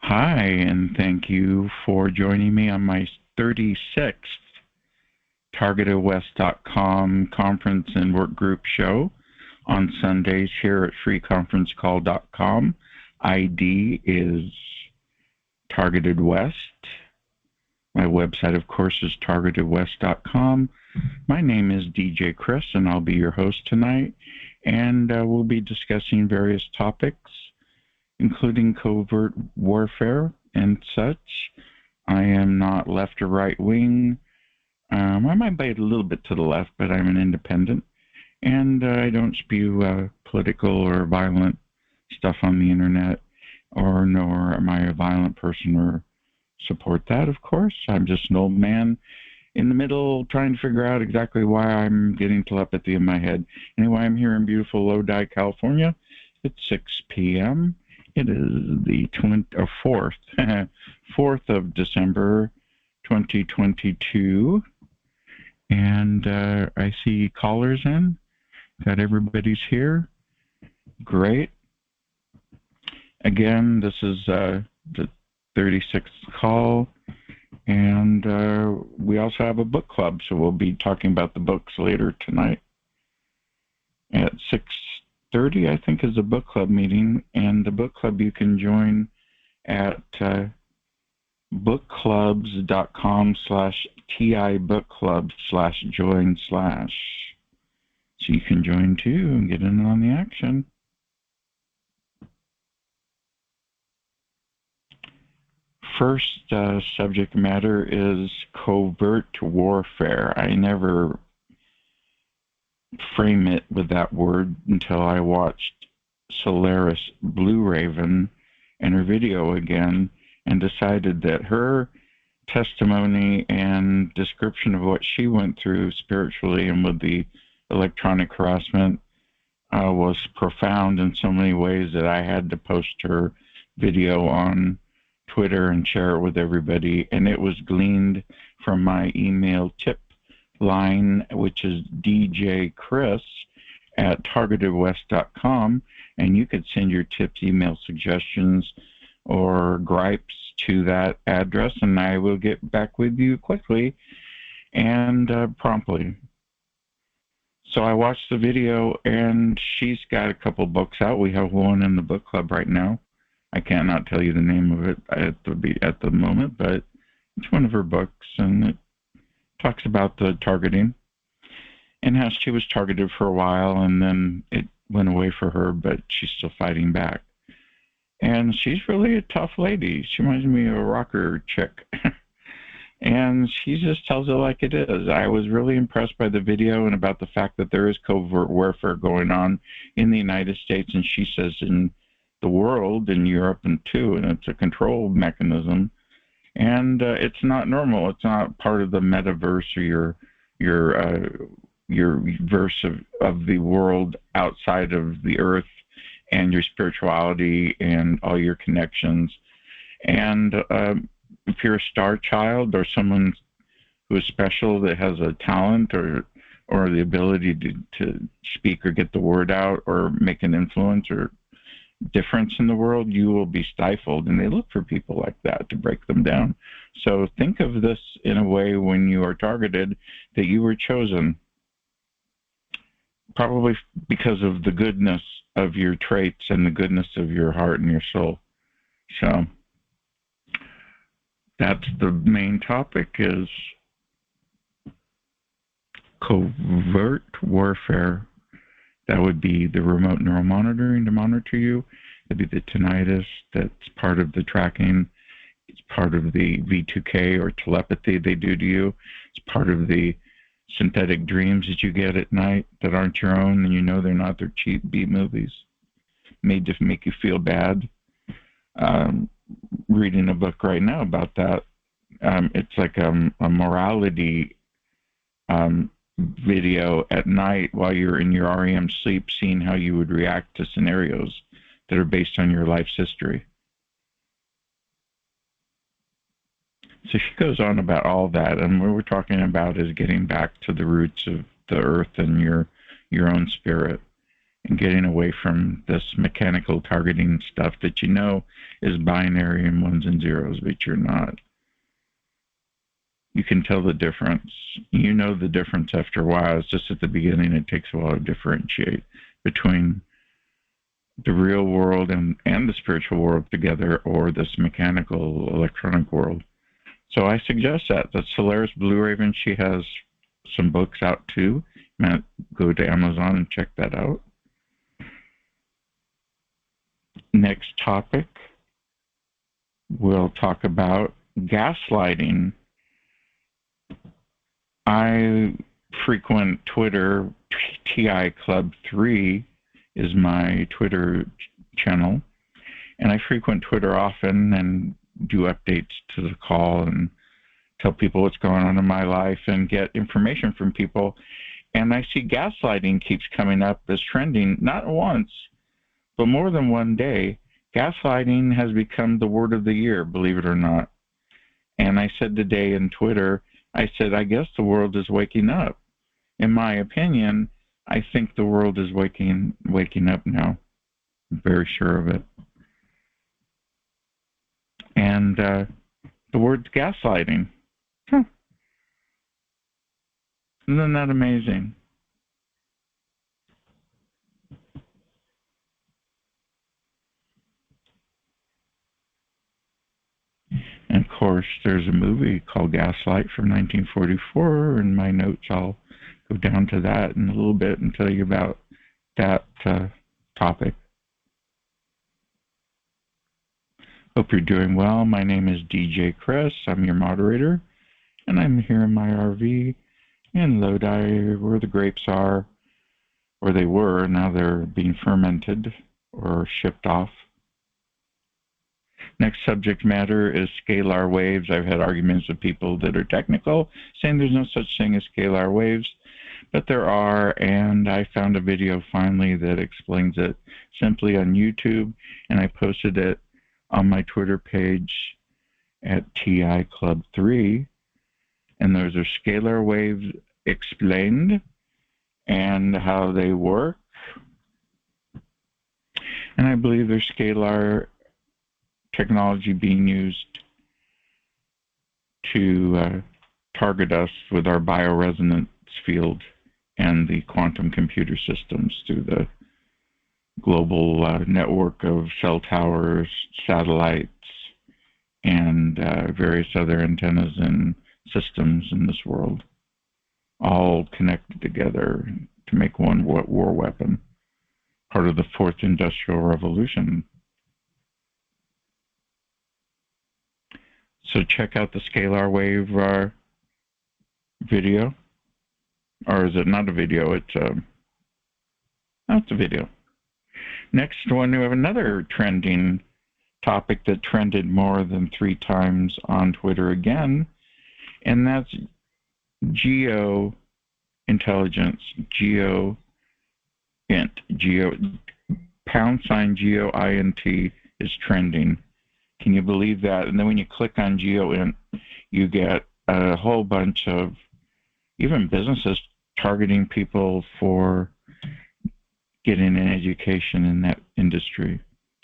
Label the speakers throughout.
Speaker 1: Hi, and thank you for joining me on my 36th TargetedWest.com conference and work group show on Sundays here at freeconferencecall.com. ID is Targeted West. My website, of course, is TargetedWest.com. My name is DJ Chris, and I'll be your host tonight. And we'll be discussing various topics, including covert warfare and such. I am not left or right wing. I might be a little bit to the left, but I'm an independent. And I don't spew political or violent stuff on the internet, nor am I a violent person or support that, of course. I'm just an old man in the middle trying to figure out exactly why I'm getting telepathy in my head. Anyway, I'm here in beautiful Lodi, California. It's 6 p.m. It is the 4th of December, 2022. And I see callers in. Got everybody's here. Great. Again, this is the 36th call. And we also have a book club, so we'll be talking about the books later tonight. At 6:30, I think, is a book club meeting. And the book club you can join at bookclubs.com/TIbookclub/join/. So you can join too and get in on the action. First subject matter is covert warfare. I never frame it with that word until I watched Solaris Blue Raven and her video again and decided that her testimony and description of what she went through spiritually and with the electronic harassment was profound in so many ways that I had to post her video on Twitter and share it with everybody. And it was gleaned from my email tip line, which is djchris@targetedwest.com. And you could send your tips, email suggestions, or gripes to that address, and I will get back with you quickly and promptly. So I watched the video, and she's got a couple books out. We have one in the book club right now. I cannot tell you the name of it at the moment, but it's one of her books, and it talks about the targeting and how she was targeted for a while, and then it went away for her, but she's still fighting back. And she's really a tough lady. She reminds me of a rocker chick. And she just tells it like it is. I was really impressed by the video and about the fact that there is covert warfare going on in the United States, and she says in the world, in Europe and too, and it's a control mechanism. And it's not normal. It's not part of the metaverse or your verse of the world outside of the earth and your spirituality and all your connections. And if you're a star child or someone who is special that has a talent or the ability to speak or get the word out or make an influence or difference in the world, you will be stifled. And they look for people like that to break them down. So think of this in a way when you are targeted that you were chosen, probably because of the goodness of your traits and the goodness of your heart and your soul. So that's the main topic, is covert warfare. That would be the remote neural monitoring to monitor you. That'd be the tinnitus. That's part of the tracking. It's part of the V2K or telepathy they do to you. It's part of the synthetic dreams that you get at night that aren't your own, and you know they're not. They're cheap B movies made to make you feel bad. Reading a book right now about that. It's like a morality video at night while you're in your REM sleep, seeing how you would react to scenarios that are based on your life's history. So she goes on about all that, and what we're talking about is getting back to the roots of the earth and your own spirit. and getting away from this mechanical targeting stuff that you know is binary and ones and zeros, but you're not. You can tell the difference. You know the difference after a while. It's just at the beginning it takes a while to differentiate between the real world and the spiritual world together, or this mechanical electronic world. So I suggest that. That's Solaris Blue Raven. She has some books out too. Go to Amazon and check that out. Next topic, we'll talk about gaslighting. I frequent Twitter. TI Club 3 is my Twitter channel, and I frequent Twitter often and do updates to the call and tell people what's going on in my life and get information from people. And I see gaslighting keeps coming up as trending, not once, but more than one day. Gaslighting has become the word of the year, believe it or not. And I said today in Twitter, I said, I guess the world is waking up. In my opinion, I think the world is waking up now. I'm very sure of it. And the word's gaslighting. Huh. Isn't that amazing? And of course, there's a movie called Gaslight from 1944. In my notes, I'll go down to that in a little bit and tell you about that topic. Hope you're doing well. My name is DJ Chris. I'm your moderator, and I'm here in my RV in Lodi, where the grapes are, or they were. Now they're being fermented or shipped off. Next subject matter is scalar waves. I've had arguments with people that are technical, saying there's no such thing as scalar waves, but there are, and I found a video finally that explains it simply on YouTube, and I posted it on my Twitter page at TI Club 3, and those are scalar waves explained and how they work. And I believe there's scalar technology being used to target us with our bioresonance field and the quantum computer systems through the global network of cell towers, satellites, and various other antennas and systems in this world, all connected together to make one war weapon, part of the Fourth Industrial Revolution. So check out the scalar wave video. Or is it not a video? It's a video. Next one, we have another trending topic that trended more than 3 times on Twitter again, and that's geo intelligence, geo $GEOINT is trending. Can you believe that? And then when you click on GeoInt, you get a whole bunch of even businesses targeting people for getting an education in that industry,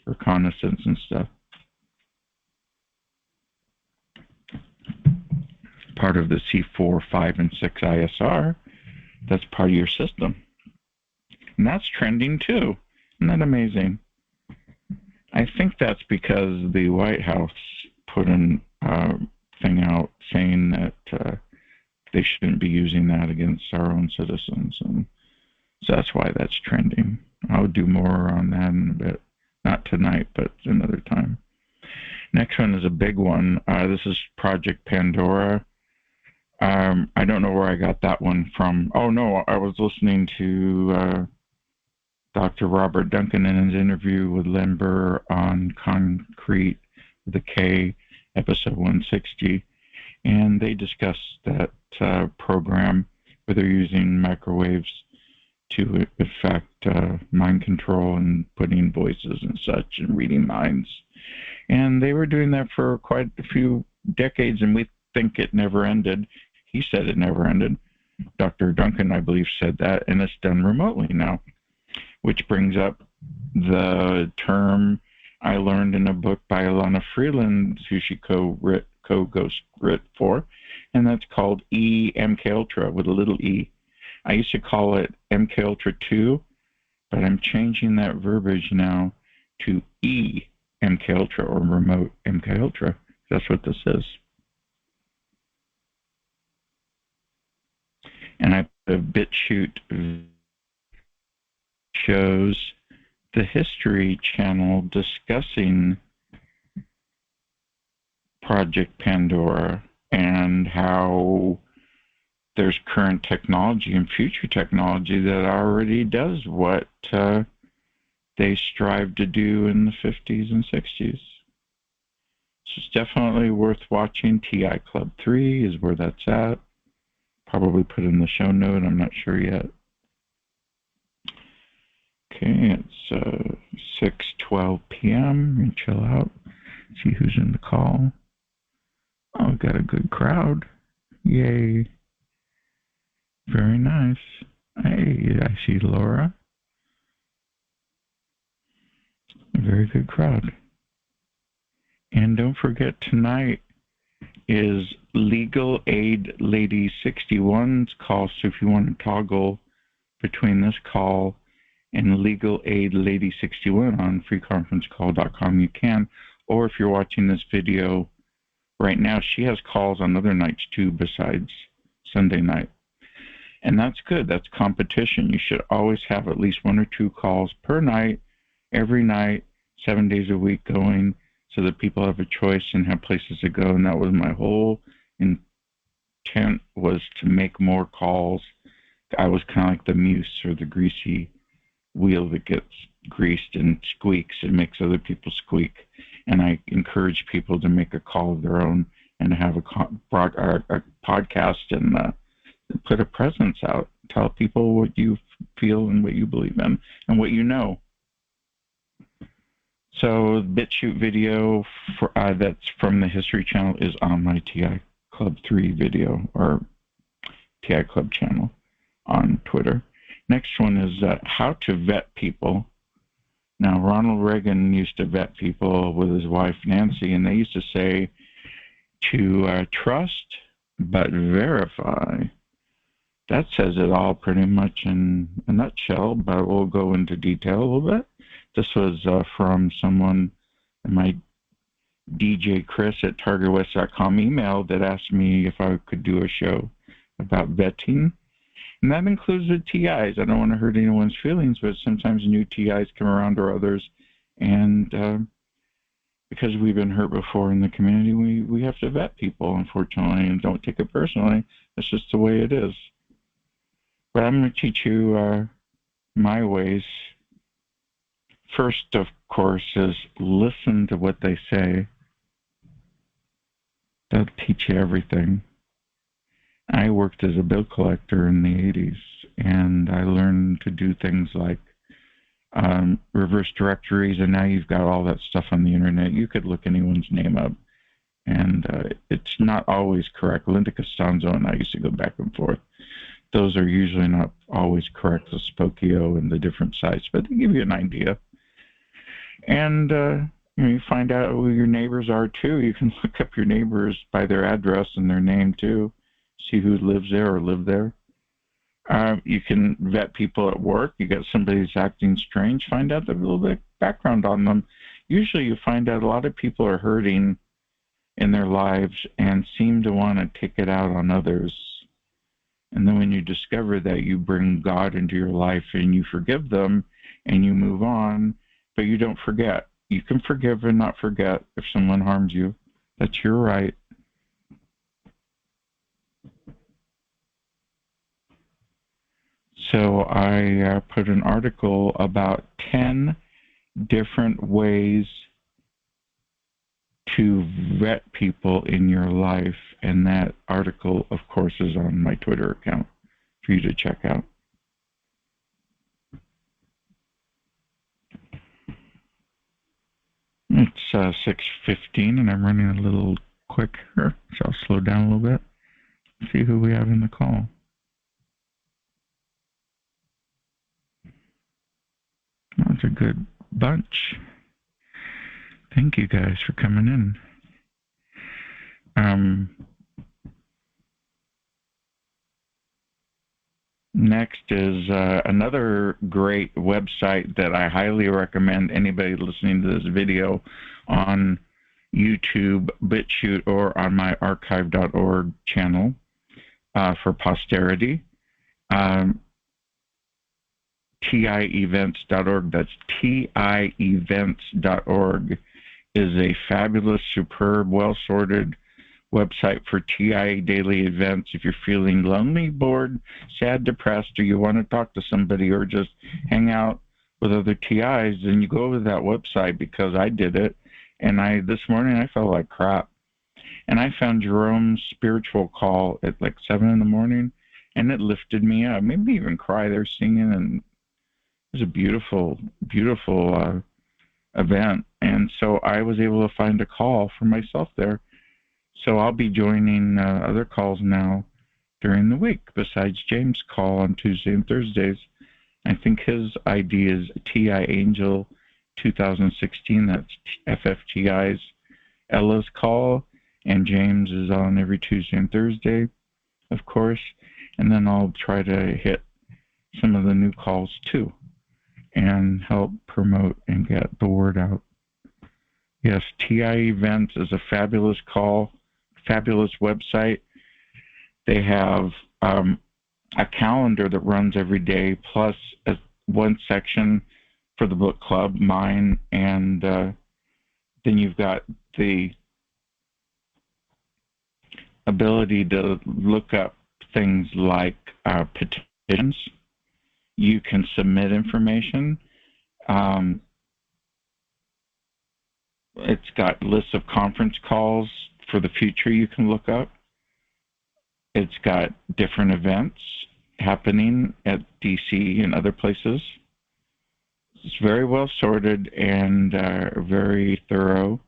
Speaker 1: reconnaissance and stuff. Part of the C4, 5, and 6 ISR, that's part of your system. And that's trending too. Isn't that amazing? I think that's because the White House put a thing out saying that they shouldn't be using that against our own citizens. And so that's why that's trending. I'll do more on that in a bit. Not tonight, but another time. Next one is a big one. This is Project Pandora. I don't know where I got that one from. Oh, no, I was listening to Dr. Robert Duncan in his interview with Limber on Concrete with a K, episode 160, and they discussed that program where they're using microwaves to affect mind control and putting voices and such and reading minds. And they were doing that for quite a few decades, and we think it never ended. He said it never ended. Dr. Duncan, I believe, said that, and it's done remotely now. which brings up the term I learned in a book by Alana Freeland, who she co-ghost writ for, and that's called MK Ultra with a little e. I used to call it MK Ultra 2, but I'm changing that verbiage now to MK Ultra or remote MK Ultra. That's what this is. And I put a BitChute shows the History Channel discussing Project Pandora and how there's current technology and future technology that already does what they strived to do in the 50s and 60s. So it's definitely worth watching. TI Club 3 is where that's at. Probably put in the show note. I'm not sure yet. Okay, it's 6:12 p.m. Let me chill out. See who's in the call. Oh, we've got a good crowd. Yay. Very nice. Hey, I see Laura. A very good crowd. And don't forget, tonight is Legal Aid Lady 61's call. So if you want to toggle between this call and Legal Aid Lady 61 on freeconferencecall.com, you can. Or if you're watching this video right now, she has calls on other nights too besides Sunday night. And that's good. That's competition. You should always have at least 1 or 2 calls per night, every night, 7 days a week going, so that people have a choice and have places to go. And that was my whole intent, was to make more calls. I was kind of like the muse or the greasy wheel that gets greased and squeaks and makes other people squeak. And I encourage people to make a call of their own and to have a podcast and put a presence out. Tell people what you feel and what you believe in and what you know. So BitChute video that's from the History Channel is on my TI Club 3 video or TI Club channel on Twitter. Next one is how to vet people. Now, Ronald Reagan used to vet people with his wife, Nancy, and they used to say to trust but verify. That says it all pretty much in a nutshell, but we'll go into detail a little bit. This was from someone in my DJ Chris at TargetedWest.com email that asked me if I could do a show about vetting. And that includes the TIs. I don't want to hurt anyone's feelings, but sometimes new TIs come around or others. And because we've been hurt before in the community, we have to vet people, unfortunately, and don't take it personally. That's just the way it is. But I'm going to teach you my ways. First, of course, is listen to what they say. That'll teach you everything. I worked as a bill collector in the 80s, and I learned to do things like reverse directories, and now you've got all that stuff on the internet. You could look anyone's name up, and it's not always correct. Linda Costanzo and I used to go back and forth. Those are usually not always correct, the Spokio and the different sites, but they give you an idea. And you find out who your neighbors are, too. You can look up your neighbors by their address and their name, too. See who lives there or lived there. You can vet people at work. You got somebody who's acting strange, find out a little bit of background on them. Usually you find out a lot of people are hurting in their lives and seem to want to take it out on others. And then when you discover that, you bring God into your life and you forgive them and you move on, but you don't forget. You can forgive and not forget if someone harms you. That's your right. So I put an article about 10 different ways to vet people in your life, and that article, of course, is on my Twitter account for you to check out. It's 6:15, and I'm running a little quick here, so I'll slow down a little bit. See who we have in the call. was a good bunch. Thank you guys for coming in. Next is another great website that I highly recommend anybody listening to this video on YouTube, BitChute, or on my archive.org channel for posterity. TIEvents.org. That's TIEvents.org is a fabulous, superb, well-sorted website for TI daily events. If you're feeling lonely, bored, sad, depressed, or you want to talk to somebody or just hang out with other TIs, then you go over to that website, because I did it. And this morning I felt like crap. And I found Jerome's spiritual call at like 7 in the morning, and it lifted me up. Made me even cry there singing, and it was a beautiful, beautiful event. And so I was able to find a call for myself there. So I'll be joining other calls now during the week, besides James' call on Tuesday and Thursdays. I think his ID is TI Angel 2016. That's FFTI's Ella's call. And James is on every Tuesday and Thursday, of course. And then I'll try to hit some of the new calls too and help promote and get the word out. Yes, TI Events is a fabulous call, fabulous website. They have a calendar that runs every day, plus one section for the book club, mine, and then you've got the ability to look up things like petitions. You can submit information. It's got lists of conference calls for the future you can look up. It's got different events happening at DC and other places. It's very well sorted and very thorough,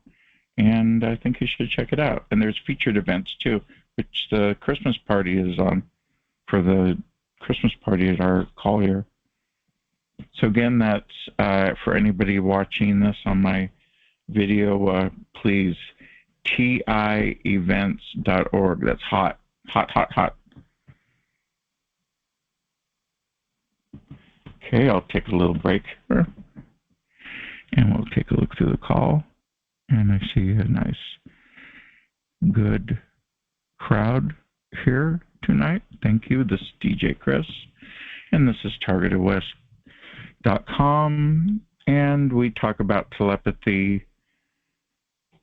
Speaker 1: and I think you should check it out. And there's featured events too, which the Christmas party is on for the Christmas party at our call here. So again, that's for anybody watching this on my video, please, TIEvents.org. That's hot, hot, hot, hot. Okay, I'll take a little break here, and we'll take a look through the call. And I see a nice, good crowd here tonight. Thank you. This is DJ Chris, and this is TargetedWest.com, and we talk about telepathy,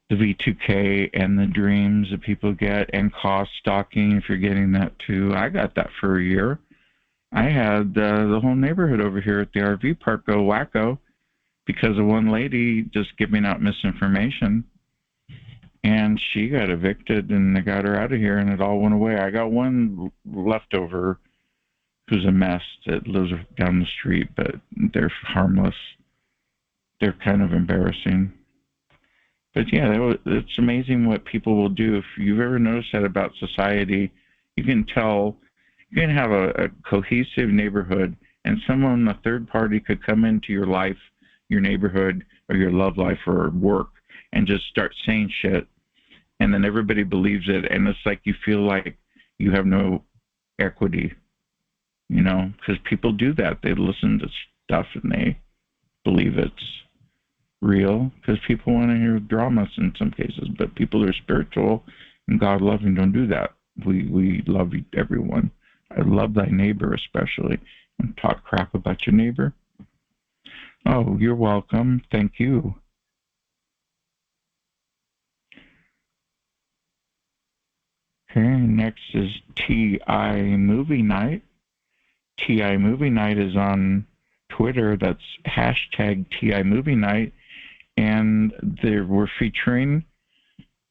Speaker 1: the V2K, and the dreams that people get, and cost stalking, if you're getting that too. I got that for a year. I had the whole neighborhood over here at the RV park go wacko because of one lady just giving out misinformation. And she got evicted, and they got her out of here, and it all went away. I got one leftover who's a mess that lives down the street, but they're harmless. They're kind of embarrassing. But yeah, it's amazing what people will do. If you've ever noticed that about society, you can tell, you can have a cohesive neighborhood, and someone, a third party, could come into your life, your neighborhood, or your love life or work, and just start saying shit, and then everybody believes it, and it's like you feel like you have no equity, you know, because people do that. They listen to stuff and they believe it's real because people want to hear dramas in some cases, but people who are spiritual and God-loving don't do that. We love everyone. I love thy neighbor especially, and talk crap about your neighbor. Oh, you're welcome. Thank you. Okay, next is TI Movie Night. TI Movie Night is on Twitter. That's hashtag TI Movie Night. And we're featuring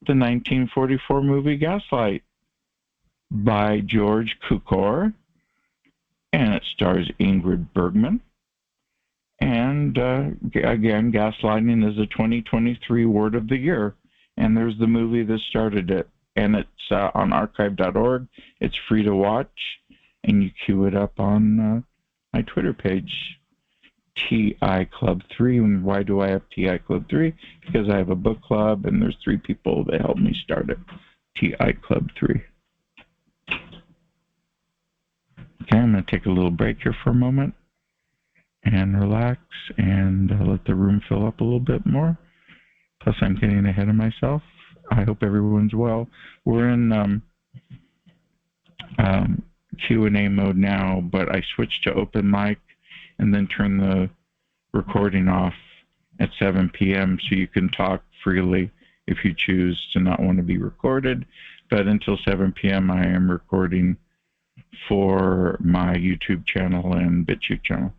Speaker 1: the 1944 movie Gaslight by George Cukor. And it stars Ingrid Bergman. And again, gaslighting is a 2023 word of the year. And there's the movie that started it. And it's on archive.org. It's free to watch. And you queue it up on my Twitter page. TI Club 3. And why do I have TI Club 3? Because I have a book club, and there's 3 people that helped me start it. TI Club 3. Okay, I'm going to take a little break here for a moment and relax and let the room fill up a little bit more. Plus, I'm getting ahead of myself. I hope everyone's well. We're in Q&A mode now, but I switched to open mic and then turn the recording off at 7 p.m. so you can talk freely if you choose to not want to be recorded. But until 7 p.m., I am recording for my YouTube channel and BitChute channel.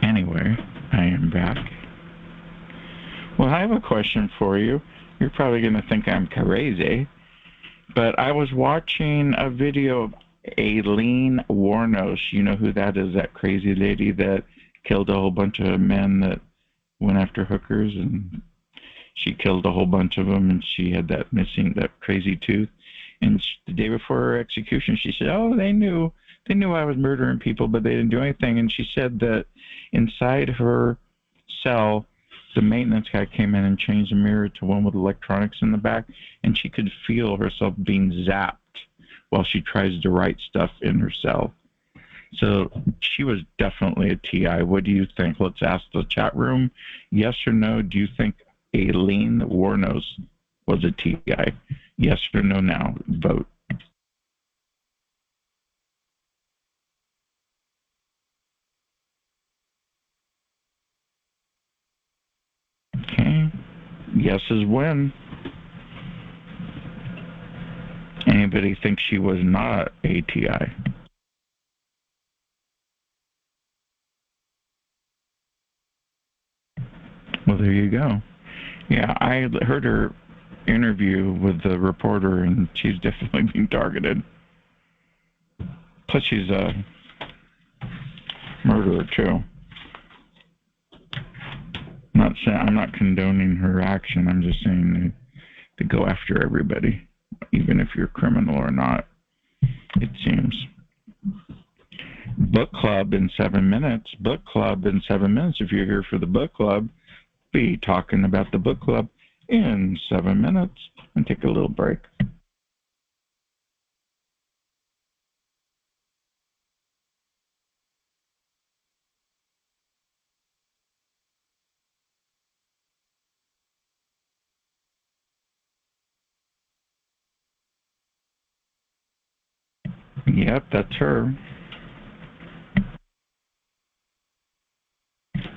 Speaker 1: Anyway, I am back. Well, I have a question for you. You're probably going to think I'm crazy, but I was watching a video of Aileen Wuornos. You know who that is, that crazy lady that killed a whole bunch of men that went after hookers, and she killed a whole bunch of them, and she had that crazy tooth. And the day before her execution, she said, oh, they knew I was murdering people, but they didn't do anything. And she said that inside her cell, the maintenance guy came in and changed the mirror to one with electronics in the back, and she could feel herself being zapped while she tries to write stuff in her cell. So she was definitely a TI. What do you think? Let's ask the chat room. Yes or no, do you think Aileen Wuornos was a TI? Yes or no now? Vote. Okay. Yeses win. Anybody think she was not a TI? Well, there you go. Yeah, I heard her interview with the reporter, and she's definitely being targeted. Plus, she's a murderer, too. I'm not condoning her action. I'm just saying to go after everybody, even if you're a criminal or not, it seems. Book club in 7 minutes. Book club in 7 minutes. If you're here for the book club, be talking about the book club in 7 minutes and take a little break. Yep, that's her.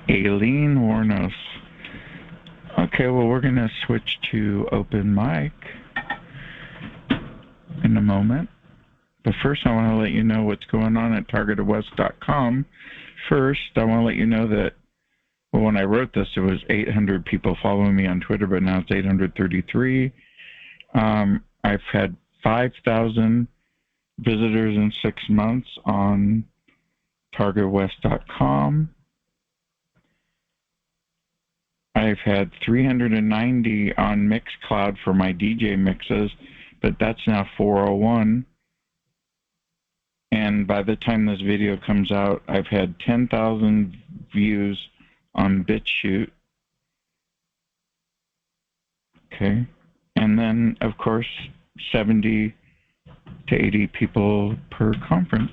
Speaker 1: Aileen Wuornos. Okay, well, we're going to switch to open mic in a moment. But first, I want to let you know what's going on at TargetedWest.com. First, I want to let you know that, well, when I wrote this, it was 800 people following me on Twitter, but now it's 833. I've had 5,000 visitors in 6 months on TargetedWest.com. I've had 390 on Mixcloud for my DJ mixes, but that's now 401. And by the time this video comes out, I've had 10,000 views on BitChute. Okay. And then, of course, 70 to 80 people per conference.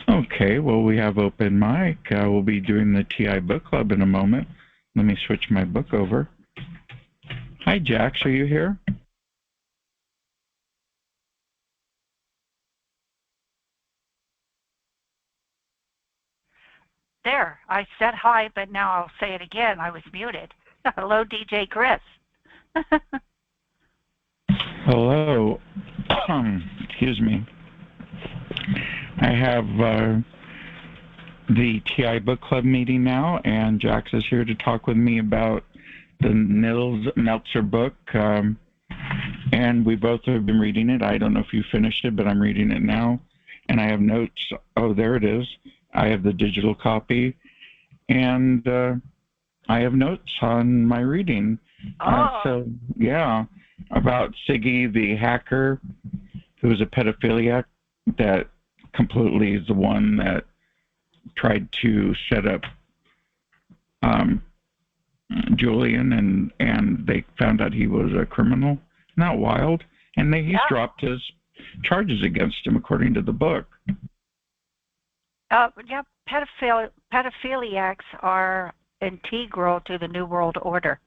Speaker 1: Okay, well, we have open mic. We'll be doing the TI Book Club in a moment. Let me switch my book over. Hi, Jax, are you here?
Speaker 2: There, I said hi, but now I'll say it again. I was muted. Hello, DJ Chris.
Speaker 1: Hello. Excuse me. I have the TI Book Club meeting now, and Jax is here to talk with me about the Nils Meltzer book. And and we both have been reading it. I don't know if you finished it, but I'm reading it now, and I have notes. Oh, there it is. I have the digital copy, and I have notes on my reading. So, yeah, about Siggy the hacker, who was a pedophiliac that completely is the one that tried to set up Julian, and they found out he was a criminal. Not wild. And he's dropped his charges against him, according to the book.
Speaker 2: Yeah, pedophiliacs are integral to the New World Order.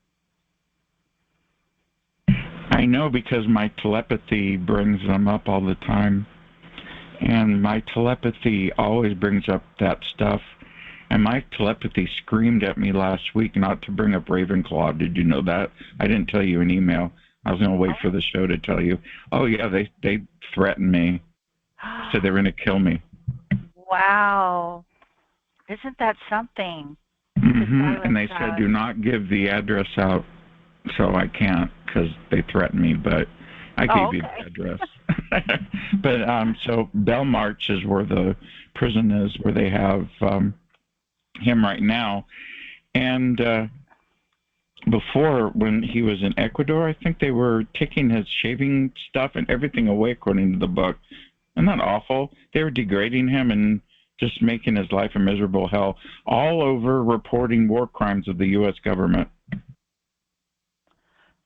Speaker 1: I know because my telepathy brings them up all the time. And my telepathy always brings up that stuff. And my telepathy screamed at me last week not to bring up Ravenclaw. Did you know that? I didn't tell you an email. I was going to wait for the show to tell you. Oh, yeah, they threatened me. Said they were going to kill me.
Speaker 2: Wow. Isn't that something?
Speaker 1: Mm-hmm. And they said, do not give the address out. So I can't because they threatened me, but I gave you the address. But so Belmarsh is where the prison is, where they have him right now. And before, when he was in Ecuador, I think they were taking his shaving stuff and everything away, according to the book. Isn't that awful? They were degrading him and just making his life a miserable hell, all over reporting war crimes of the U.S. government.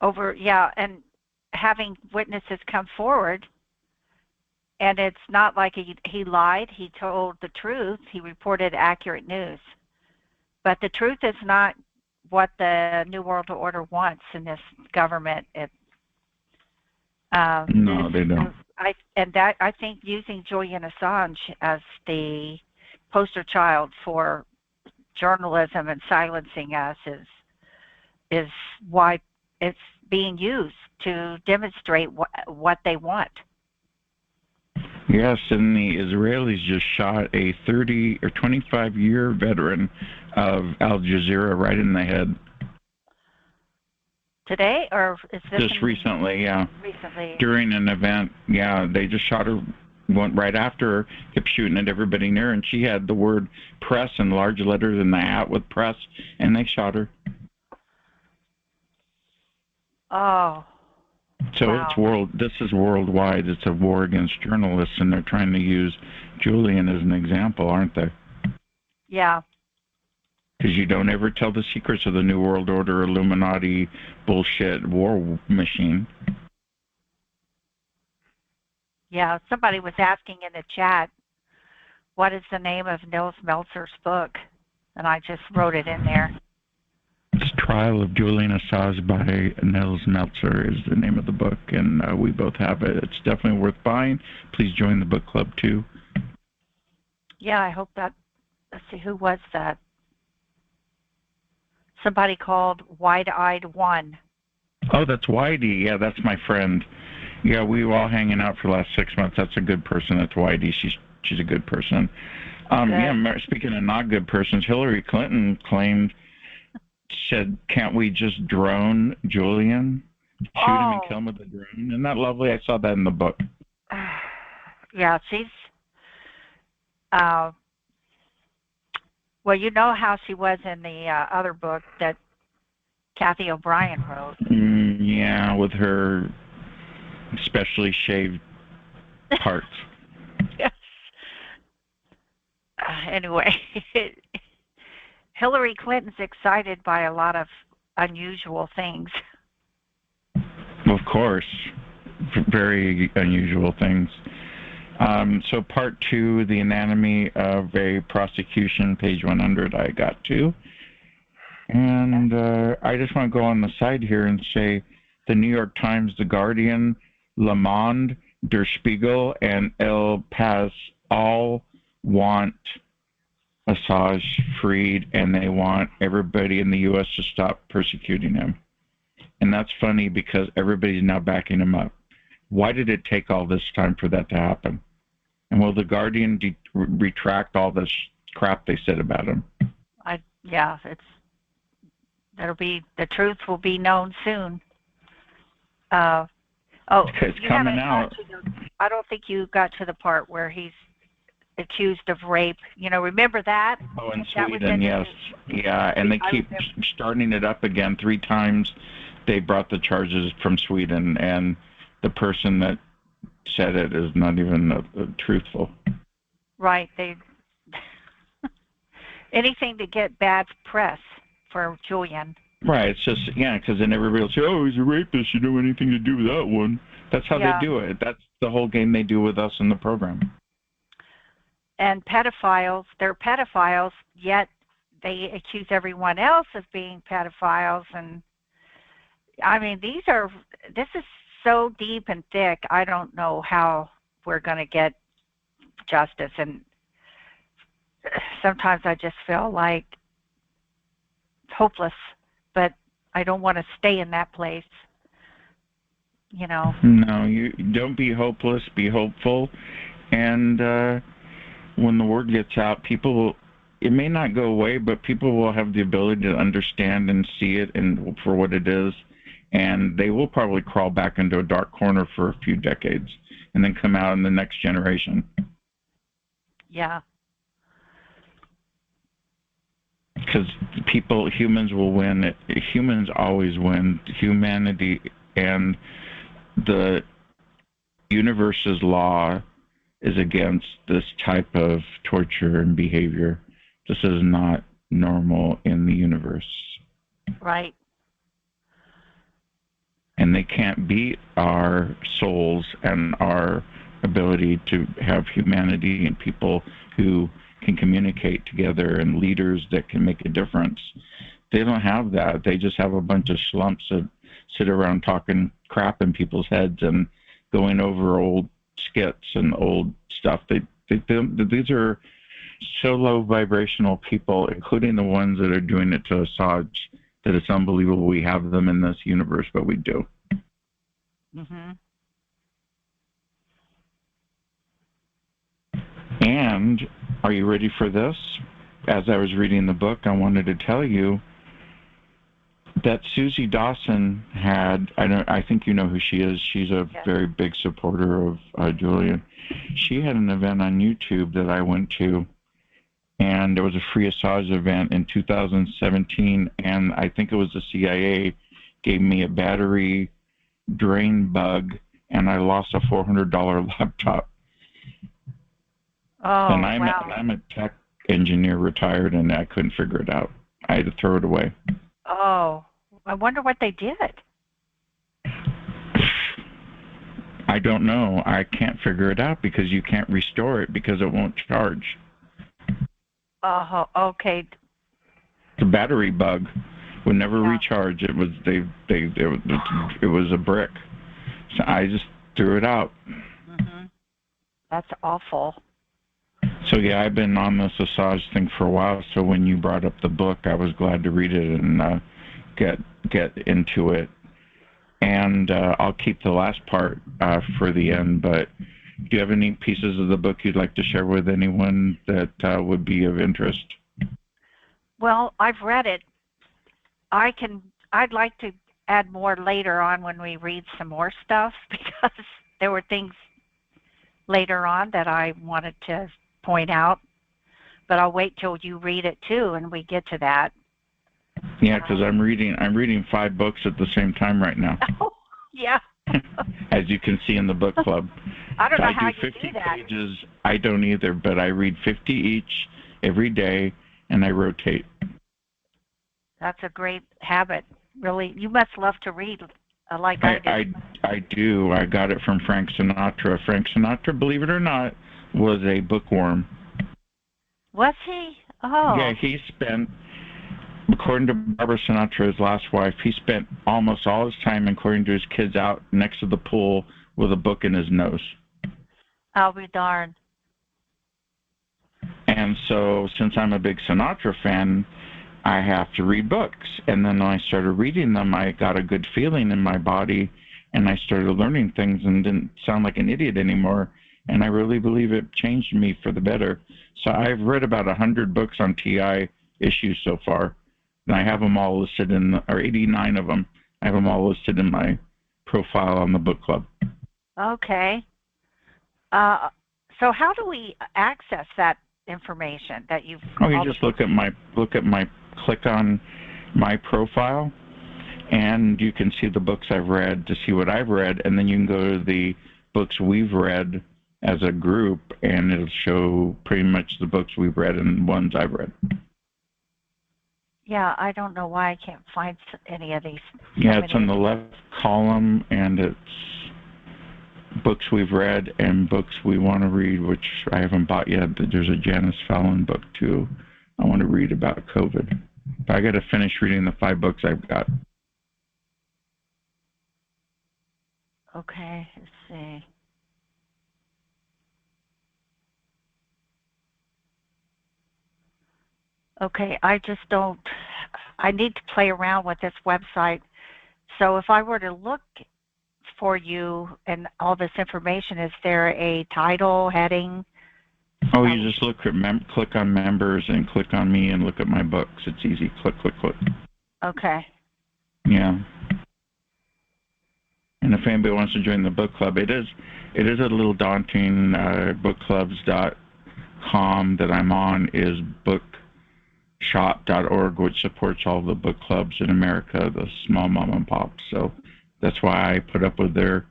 Speaker 2: And having witnesses come forward, and it's not like he lied. He told the truth. He reported accurate news. But the truth is not what the New World Order wants in this government.
Speaker 1: No, they don't.
Speaker 2: I think using Julian Assange as the poster child for journalism and silencing us is why it's being used to demonstrate what they want.
Speaker 1: Yes, and the Israelis just shot a 30 or 25-year veteran of Al Jazeera right in the head.
Speaker 2: Today, or is this
Speaker 1: just recently? Yeah.
Speaker 2: Recently.
Speaker 1: During an event, yeah, they just shot her. Went right after her, kept shooting at everybody near her, and she had the word "press" in large letters in the hat with "press," and they shot her.
Speaker 2: Oh.
Speaker 1: So wow. This is worldwide. It's a war against journalists, and they're trying to use Julian as an example, aren't they?
Speaker 2: Yeah.
Speaker 1: Because you don't ever tell the secrets of the New World Order, Illuminati, bullshit war machine.
Speaker 2: Yeah, somebody was asking in the chat, what is the name of Nils Meltzer's book? And I just wrote it in there.
Speaker 1: It's Trial of Julian Assange by Nils Meltzer is the name of the book, and we both have it. It's definitely worth buying. Please join the book club, too.
Speaker 2: Yeah, I hope that... Let's see, who was that? Somebody called Wide-Eyed One.
Speaker 1: Oh, that's Whitey. Yeah, that's my friend. Yeah, we were all hanging out for the last 6 months. That's a good person. That's Whitey. She's a good person. Yeah, speaking of not good persons, Hillary Clinton said, can't we just drone Julian? Shoot him and kill him with a drone? Isn't that lovely? I saw that in the book.
Speaker 2: Yeah, she's... well, you know how she was in the other book that Kathy O'Brien wrote.
Speaker 1: Yeah, with her specially shaved parts.
Speaker 2: Yes. Anyway, Hillary Clinton's excited by a lot of unusual things.
Speaker 1: Of course. Very unusual things. So part 2, The Anatomy of a Prosecution, page 100, I got to. And I just want to go on the side here and say the New York Times, The Guardian, Le Monde, Der Spiegel, and El Paz all want Assange freed, and they want everybody in the U.S. to stop persecuting him. And that's funny because everybody's now backing him up. Why did it take all this time for that to happen? And will The Guardian retract all this crap they said about him?
Speaker 2: Yeah, the truth will be known soon. Oh,
Speaker 1: It's
Speaker 2: you
Speaker 1: coming
Speaker 2: haven't got
Speaker 1: out.
Speaker 2: to I don't think you got to the part where he's accused of rape. Remember that?
Speaker 1: Oh, in
Speaker 2: That was
Speaker 1: Sweden,
Speaker 2: in the
Speaker 1: yes.
Speaker 2: news.
Speaker 1: Yeah, and they
Speaker 2: I
Speaker 1: keep
Speaker 2: remember.
Speaker 1: starting it up again. 3 times they brought the charges from Sweden, and the person that said it is not even truthful.
Speaker 2: Right. They anything to get bad press for Julian.
Speaker 1: Right, it's just, yeah, because then everybody will say, oh, he's a rapist, you know anything to do with that one. That's how they
Speaker 2: Yeah.
Speaker 1: do it. That's the whole game they do with us in the program.
Speaker 2: And pedophiles, they're pedophiles, yet they accuse everyone else of being pedophiles. And I mean, this is so deep and thick. I don't know how we're going to get justice. And sometimes I just feel like hopeless, but I don't want to stay in that place.
Speaker 1: No, you don't be hopeless, be hopeful. And when the word gets out, it may not go away, but people will have the ability to understand and see it and for what it is. And they will probably crawl back into a dark corner for a few decades and then come out in the next generation.
Speaker 2: Yeah.
Speaker 1: Because humans will win. Humans always win. Humanity and the universe's law is against this type of torture and behavior. This is not normal in the universe.
Speaker 2: Right.
Speaker 1: And they can't beat our souls and our ability to have humanity and people who can communicate together and leaders that can make a difference. They don't have that. They just have a bunch of schlumps that sit around talking crap in people's heads and going over old skits and old stuff. These are so low vibrational people, including the ones that are doing it to Assange, that it's unbelievable we have them in this universe, but we do.
Speaker 2: Mhm.
Speaker 1: And are you ready for this? As I was reading the book, I wanted to tell you that Susie Dawson I think you know who she is. She's a very big supporter of Julian. She had an event on YouTube that I went to, and it was a free Assange event in 2017, and I think it was the CIA gave me a battery drain bug, and I lost a $400 laptop.
Speaker 2: Oh,
Speaker 1: and
Speaker 2: wow.
Speaker 1: I'm a tech engineer retired, and I couldn't figure it out. I had to throw it away.
Speaker 2: Oh, I wonder what they did.
Speaker 1: I don't know. I can't figure it out because you can't restore it because it won't charge.
Speaker 2: Oh, okay.
Speaker 1: It's a battery bug. Would never recharge. It was it was a brick. So I just threw it out.
Speaker 2: Mhm. That's awful.
Speaker 1: So yeah, I've been on this Assange thing for a while. So when you brought up the book, I was glad to read it and get into it. And I'll keep the last part for the end. But do you have any pieces of the book you'd like to share with anyone that would be of interest?
Speaker 2: Well, I've read it. I'd like to add more later on when we read some more stuff because there were things later on that I wanted to point out. But I'll wait till you read it too and we get to that.
Speaker 1: Yeah, because I'm reading 5 books at the same time right now.
Speaker 2: Oh, yeah.
Speaker 1: As you can see in the book club.
Speaker 2: I don't know
Speaker 1: I
Speaker 2: how
Speaker 1: do
Speaker 2: you
Speaker 1: 50
Speaker 2: do that.
Speaker 1: pages. I don't either, but I read 50 each every day, and I rotate.
Speaker 2: That's a great habit. Really, you must love to read like I do.
Speaker 1: I do. I got it from Frank Sinatra. Frank Sinatra, believe it or not, was a bookworm.
Speaker 2: Was he? Oh.
Speaker 1: Yeah, he spent, according to Barbara Sinatra, his last wife, he spent almost all his time, according to his kids, out next to the pool with a book in his nose.
Speaker 2: I'll be darned.
Speaker 1: And so, since I'm a big Sinatra fan, I have to read books. And then when I started reading them, I got a good feeling in my body, and I started learning things and didn't sound like an idiot anymore. And I really believe it changed me for the better. So I've read about 100 books on TI issues so far. And I have them all listed or 89 of them. I have them all listed in my profile on the book club.
Speaker 2: Okay. So how do we access that information that you've?
Speaker 1: Oh, you just click on my profile, and you can see the books I've read to see what I've read, and then you can go to the books we've read as a group, and it'll show pretty much the books we've read and ones I've read.
Speaker 2: Yeah, I don't know why I can't find any of these.
Speaker 1: Yeah, it's on the left column, and it's books we've read and books we want to read, which I haven't bought yet. But there's a Janice Fallon book, too, I want to read about COVID. But I got to finish reading the 5 books I've got.
Speaker 2: Okay, let's see. Okay, I need to play around with this website. So if I were to look for you and all this information, is there a title, heading?
Speaker 1: Oh, you just click on members and click on me and look at my books. It's easy. Click, click, click.
Speaker 2: Okay.
Speaker 1: Yeah. And if anybody wants to join the book club, it is a little daunting. Bookclubs.com that I'm on is bookshop.org, which supports all the book clubs in America, the small mom and pops. So that's why I put up with their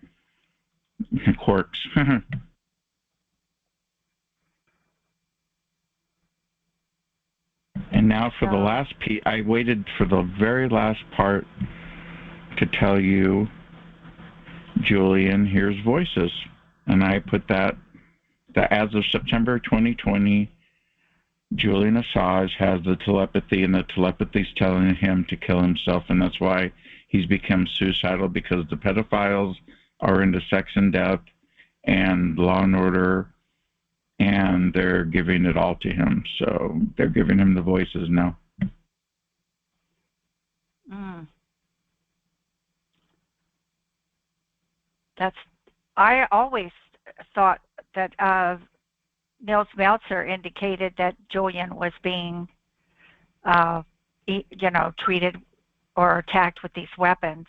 Speaker 1: quirks. And now for the last piece, I waited for the very last part to tell you, Julian, here's voices. And I put that as of September 2020, Julian Assange has the telepathy, and the telepathy's telling him to kill himself, and that's why he's become suicidal, because the pedophiles are into sex and death and law and order, and they're giving it all to him. So they're giving him the voices now.
Speaker 2: I always thought that Nils Meltzer indicated that Julian was being, treated or attacked with these weapons,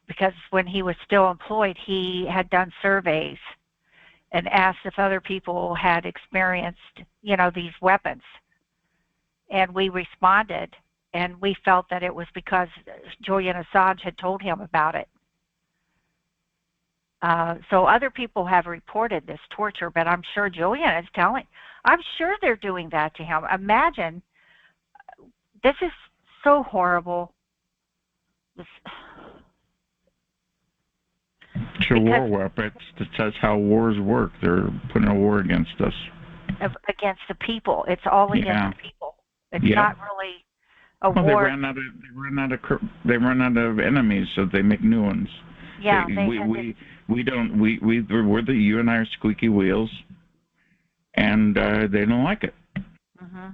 Speaker 2: because when he was still employed, he had done surveys and asked if other people had experienced, these weapons. And we responded, and we felt that it was because Julian Assange had told him about it. So other people have reported this torture, but I'm sure Julian is I'm sure they're doing that to him. Imagine, this is so horrible.
Speaker 1: It's a war weapon. That's how wars work. They're putting a war against us.
Speaker 2: Against the people. It's all against the people. It's not really a war.
Speaker 1: They run out of enemies, so they make new ones.
Speaker 2: Yeah,
Speaker 1: you and I are squeaky wheels, and they don't like it.
Speaker 2: Mm-hmm.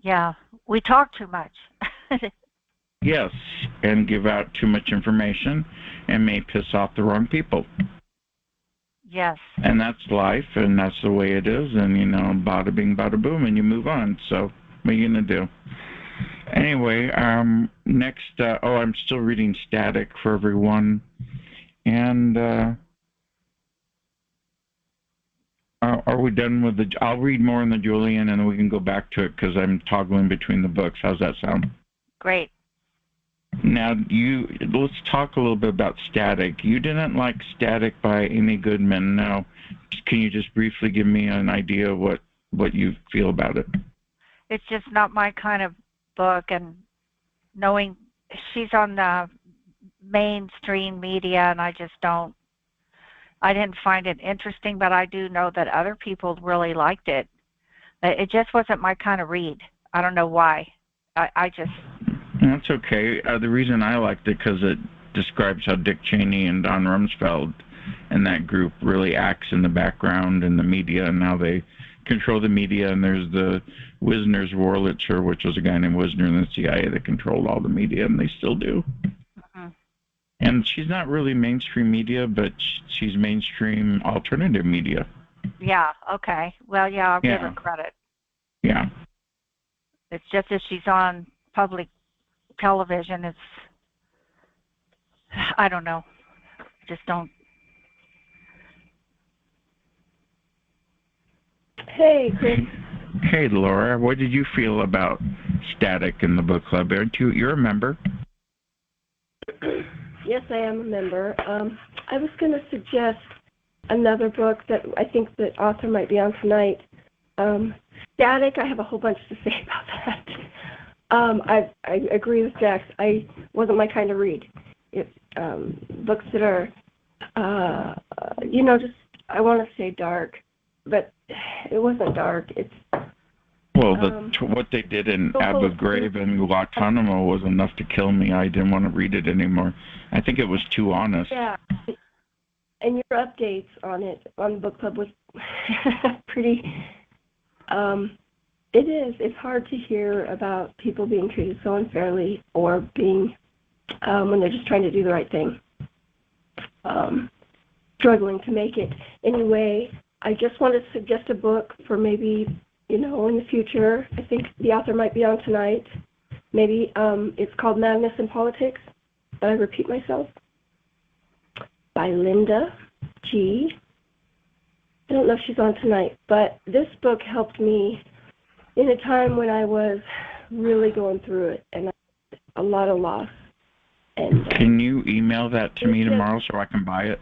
Speaker 2: Yeah, we talk too much.
Speaker 1: Yes, and give out too much information and may piss off the wrong people.
Speaker 2: Yes.
Speaker 1: And that's life, and that's the way it is, and, bada bing, bada boom, and you move on. So what are you going to do? Anyway, next, I'm still reading Static for everyone. And are we done with I'll read more in the Julian, and then we can go back to it, because I'm toggling between the books. How's that sound?
Speaker 2: Great.
Speaker 1: Now, let's talk a little bit about Static. You didn't like Static by Amy Goodman. Now, can you just briefly give me an idea of what you feel about it?
Speaker 2: It's just not my kind of book, and knowing she's on the mainstream media, and I didn't find it interesting, but I do know that other people really liked it. It just wasn't my kind of read. I don't know why. That's
Speaker 1: okay. The reason I liked it, because it describes how Dick Cheney and Don Rumsfeld and that group really acts in the background in the media, and how they control the media. And there's the Wisner's Wurlitzer, which was a guy named Wisner in the CIA that controlled all the media, and they still do. Mm-hmm. And she's not really mainstream media, but she's mainstream alternative media.
Speaker 2: Yeah, okay. Well, yeah, I'll give her credit.
Speaker 1: Yeah.
Speaker 2: It's just that she's on public television is, I don't know. I just don't.
Speaker 3: Hey, Chris.
Speaker 1: Hey, Laura. What did you feel about Static in the book club? Aren't you're a member?
Speaker 3: Yes, I am a member. I was going to suggest another book that I think the author might be on tonight. Static, I have a whole bunch to say about that. I agree with Jax. I wasn't my kind of read. Books that are, just, I want to say dark, but it wasn't dark. It's
Speaker 1: well, what they did in Abu Ghraib and Guantanamo was enough to kill me. I didn't want to read it anymore. I think it was too honest.
Speaker 3: Yeah, and your updates on it on the book club was pretty. It is. It's hard to hear about people being treated so unfairly or being when they're just trying to do the right thing, struggling to make it. Anyway, I just want to suggest a book for maybe, in the future. I think the author might be on tonight. Maybe it's called Madness in Politics, but I repeat myself, by Linda G. I don't know if she's on tonight, but this book helped me in a time when I was really going through it and a lot of loss. And
Speaker 1: can you email that to me tomorrow so I can buy it?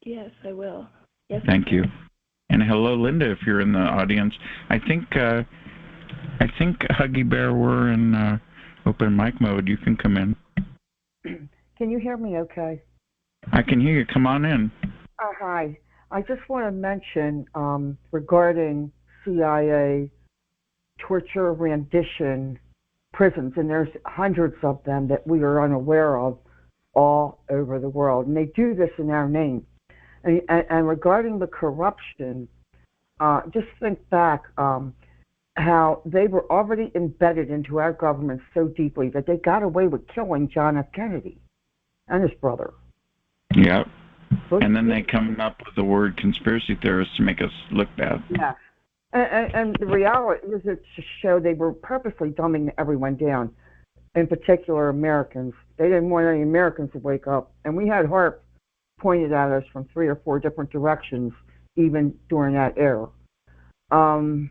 Speaker 3: Yes, I will. Yes.
Speaker 1: Thank you. And hello, Linda, if you're in the audience. I think Huggy Bear, we're in open mic mode. You can come in.
Speaker 4: Can you hear me okay?
Speaker 1: I can hear you. Come on in.
Speaker 4: Hi. I just want to mention regarding CIA torture rendition prisons, and there's hundreds of them that we are unaware of all over the world, and they do this in our name. And regarding the corruption, just think back how they were already embedded into our government so deeply that they got away with killing John F. Kennedy and his brother.
Speaker 1: Yep. And then they come up with the word conspiracy theorists to make us look bad.
Speaker 4: Yeah. And the reality is to show they were purposely dumbing everyone down, in particular Americans. They didn't want any Americans to wake up. And we had HARP pointed at us from 3 or 4 different directions, even during that era. And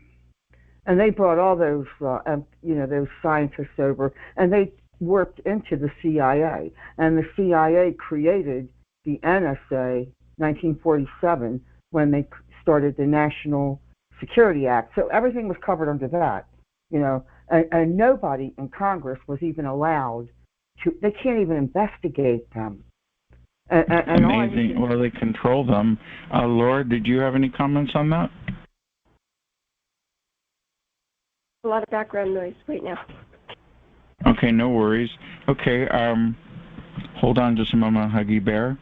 Speaker 4: they brought all those, those scientists over, and they warped into the CIA. And the CIA created the NSA 1947 when they started the National Security Act. So everything was covered under that, and nobody in Congress was even allowed to, they can't even investigate them. And
Speaker 1: amazing. Well, they control them. Laura, did you have any comments on that?
Speaker 3: A lot of background noise right now.
Speaker 1: Okay, no worries. Okay, hold on just a moment, Huggy Bear.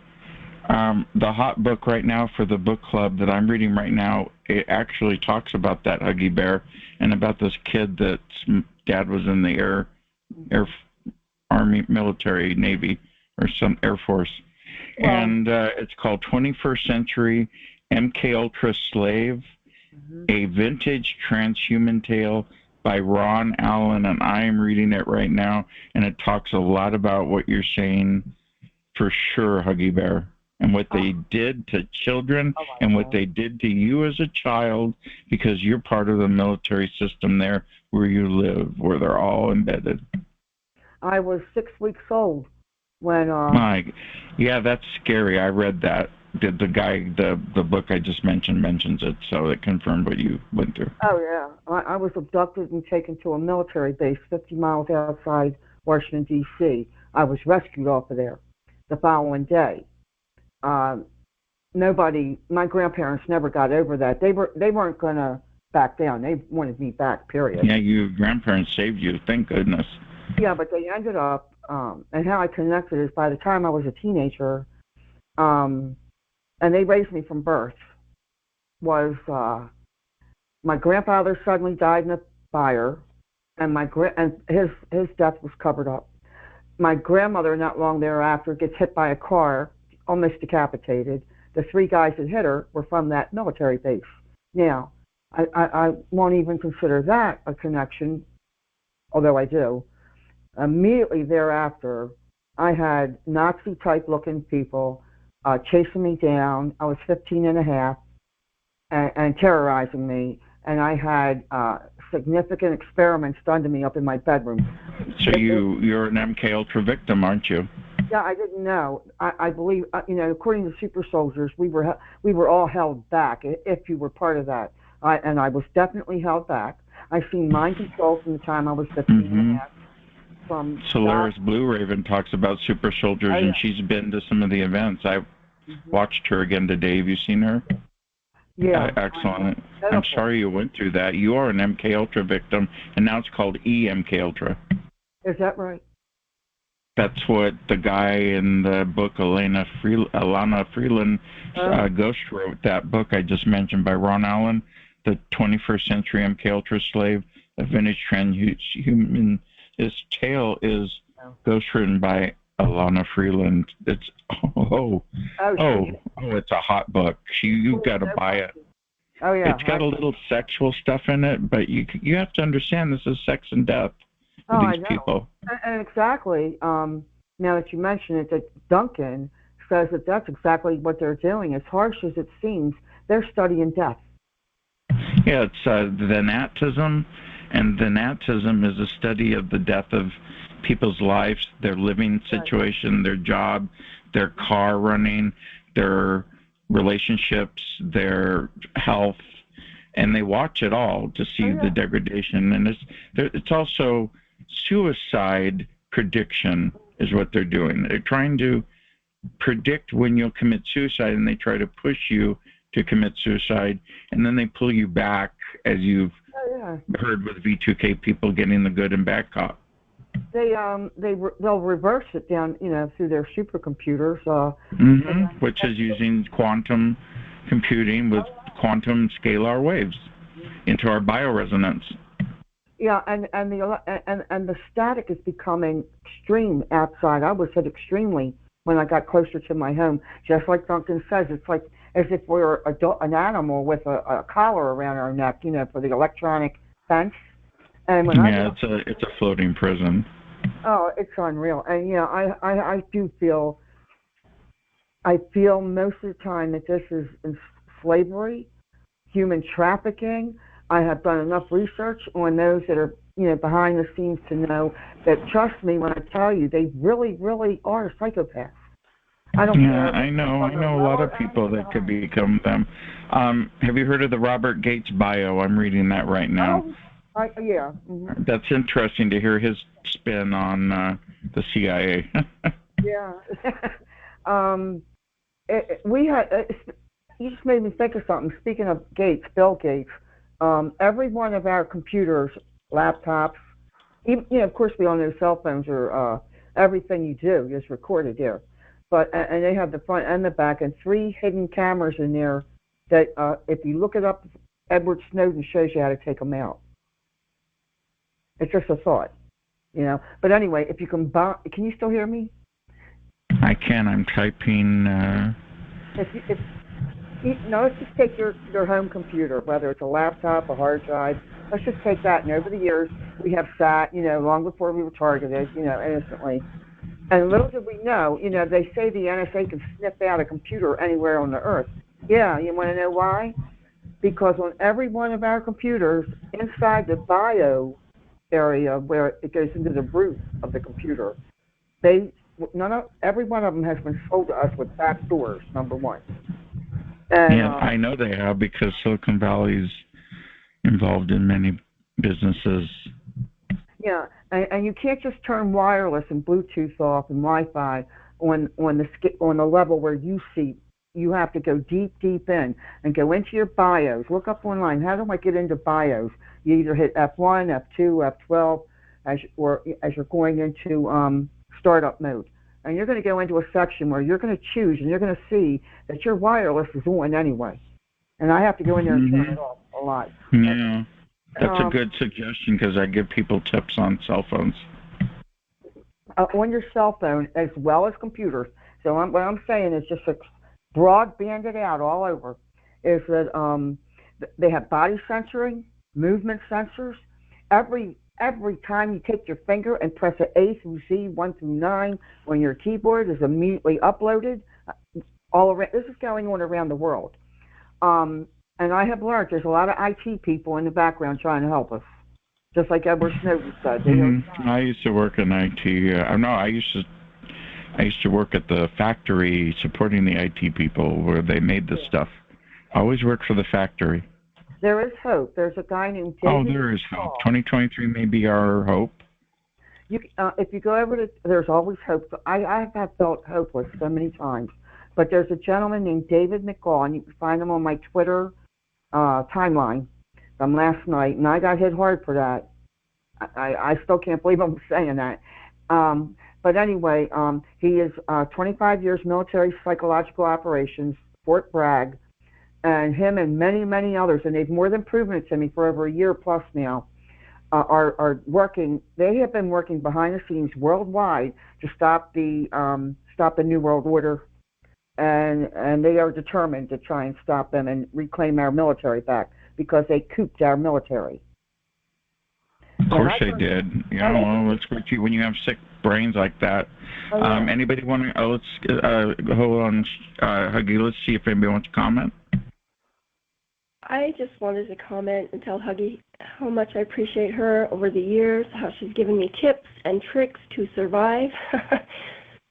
Speaker 1: The hot book right now for the book club that I'm reading right now, it actually talks about that, Huggy Bear, and about this kid that's dad was in the Air Army, military, Navy, or some Air Force. Wow. And it's called 21st Century MK Ultra Slave, a vintage transhuman tale by Ron Allen, and I am reading it right now, and it talks a lot about what you're saying for sure, Huggy Bear, and what they did to children and what they did to you as a child, because you're part of the military system there where you live, where they're all embedded.
Speaker 4: I was 6 weeks old when
Speaker 1: yeah, that's scary. I read that. The guy, the book I just mentions it, so it confirmed what you went through.
Speaker 4: Oh yeah, I was abducted and taken to a military base 50 miles outside Washington D.C. I was rescued off of there the following day. My grandparents never got over that. They weren't gonna back down. They wanted me back, period.
Speaker 1: Yeah, your grandparents saved you, thank goodness.
Speaker 4: Yeah, but they ended up, and how I connected is by the time I was a teenager, and they raised me from birth, was my grandfather suddenly died in a fire, and his death was covered up. My grandmother, not long thereafter, gets hit by a car, almost decapitated. The 3 guys that hit her were from that military base. Now, I won't even consider that a connection, although I do. Immediately thereafter, I had Nazi-type looking people chasing me down. I was 15 and a half and terrorizing me. And I had significant experiments done to me up in my bedroom.
Speaker 1: So you're an MK Ultra victim, aren't you?
Speaker 4: Yeah, I didn't know. I believe, according to super soldiers, we were all held back if you were part of that. And I was definitely held back. I've seen mind control from the time I was 15 and a half. From
Speaker 1: Solaris Blue Raven talks about super soldiers, and she's been to some of the events. I've watched her again today. Have you seen her?
Speaker 4: Yeah.
Speaker 1: Excellent. I'm sorry you went through that. You are an MK Ultra victim, and now it's called EMK Ultra.
Speaker 4: Is that right?
Speaker 1: That's what the guy in the book, Alana Freeland Ghost wrote, that book I just mentioned by Ron Allen, The 21st Century MK Ultra Slave, A Vintage Transhuman. His tale is ghost written by Alana Freeland. It's it's a hot book. You got to buy it.
Speaker 4: Oh yeah.
Speaker 1: It's got a little sexual stuff in it, but you have to understand this is sex and death for these people.
Speaker 4: And exactly. Now that you mention it, that Duncan says that that's exactly what they're doing. As harsh as it seems, they're studying death.
Speaker 1: Yeah, it's the Nazism. And the Nazism is a study of the death of people's lives, their living situation, their job, their car running, their relationships, their health, and they watch it all to see the degradation. And it's also suicide prediction is what they're doing. They're trying to predict when you'll commit suicide, and they try to push you to commit suicide, and then they pull you back, as you've heard with V2K people getting the good and bad cop.
Speaker 4: They'll reverse it down, through their supercomputers.
Speaker 1: Which is using quantum computing with quantum scalar waves into our bioresonance.
Speaker 4: Yeah, and the static is becoming extreme outside. I was hit extremely when I got closer to my home. Just like Duncan says, it's like as if we were an animal with a collar around our neck, for the electronic fence. And when
Speaker 1: it's a floating prison.
Speaker 4: Oh, it's unreal. And I do feel. I feel most of the time that this is slavery, human trafficking. I have done enough research on those that are behind the scenes to know that, trust me when I tell you, they really, really are psychopaths. I don't care.
Speaker 1: I know a lot of people that could become them. Have you heard of the Robert Gates bio? I'm reading that right now.
Speaker 4: Yeah.
Speaker 1: That's interesting to hear his spin on the CIA.
Speaker 4: Yeah. We had. You just made me think of something. Speaking of Gates, Bill Gates, every one of our computers, laptops, even, of course we all know cell phones are everything you do is recorded there. But and they have the front and the back and 3 hidden cameras in there that if you look it up, Edward Snowden shows you how to take them out. It's just a thought, But anyway, if you can you still hear me?
Speaker 1: I can. I'm typing.
Speaker 4: Let's just take your home computer, whether it's a laptop, a hard drive. Let's just take that. And over the years, we have sat, long before we were targeted, innocently. And little did we know, they say the NSA can sniff out a computer anywhere on the earth. Yeah, you want to know why? Because on every one of our computers, inside the bio area where it goes into the root of the computer, every one of them has been sold to us with back doors, number one. And,
Speaker 1: I know they have because Silicon Valley's involved in many businesses.
Speaker 4: Yeah, and you can't just turn wireless and Bluetooth off and Wi-Fi on the level where you see. You have to go deep in and go into your BIOS. Look up online. How do I get into BIOS? You either hit F1, F2, F12 as you're going into startup mode. And you're going to go into a section where you're going to choose and you're going to see that your wireless is on anyway. And I have to go in there and turn it off a lot.
Speaker 1: Yeah, that's a good suggestion because I give people tips on cell phones.
Speaker 4: On your cell phone as well as computers. So what I'm saying is just broadbanded out all over, is that they have body censoring, movement sensors. Every every time you take your finger and press an A through Z, 1 through 9, on your keyboard is immediately uploaded. All around, this is going on around the world. And I have learned there's a lot of IT people in the background trying to help us, just like Edward Snowden said.
Speaker 1: I used to work in IT. No, I used to work at the factory supporting the IT people where they made the stuff. I always worked for the factory.
Speaker 4: There is hope. There's a guy named David.
Speaker 1: There is hope. 2023 may be our hope.
Speaker 4: If you go over to, there's always hope. I have felt hopeless so many times. But there's a gentleman named David McCall, and you can find him on my Twitter timeline from last night, and I got hit hard for that. I still can't believe I'm saying that. But anyway, he is 25 years military psychological operations, Fort Bragg, and him and many, many others, and they've more than proven it to me for over a year plus now, are working. They have been working behind the scenes worldwide to stop the New World Order. And they are determined to try and stop them and reclaim our military back because they cooped our military.
Speaker 1: Of course they did. Well, it's great when you have sick brains like that. Anybody want to? Let's hold on, Huggy. Let's see if anybody wants to comment.
Speaker 3: I just wanted to comment and tell Huggy how much I appreciate her over the years, how she's given me tips and tricks to survive.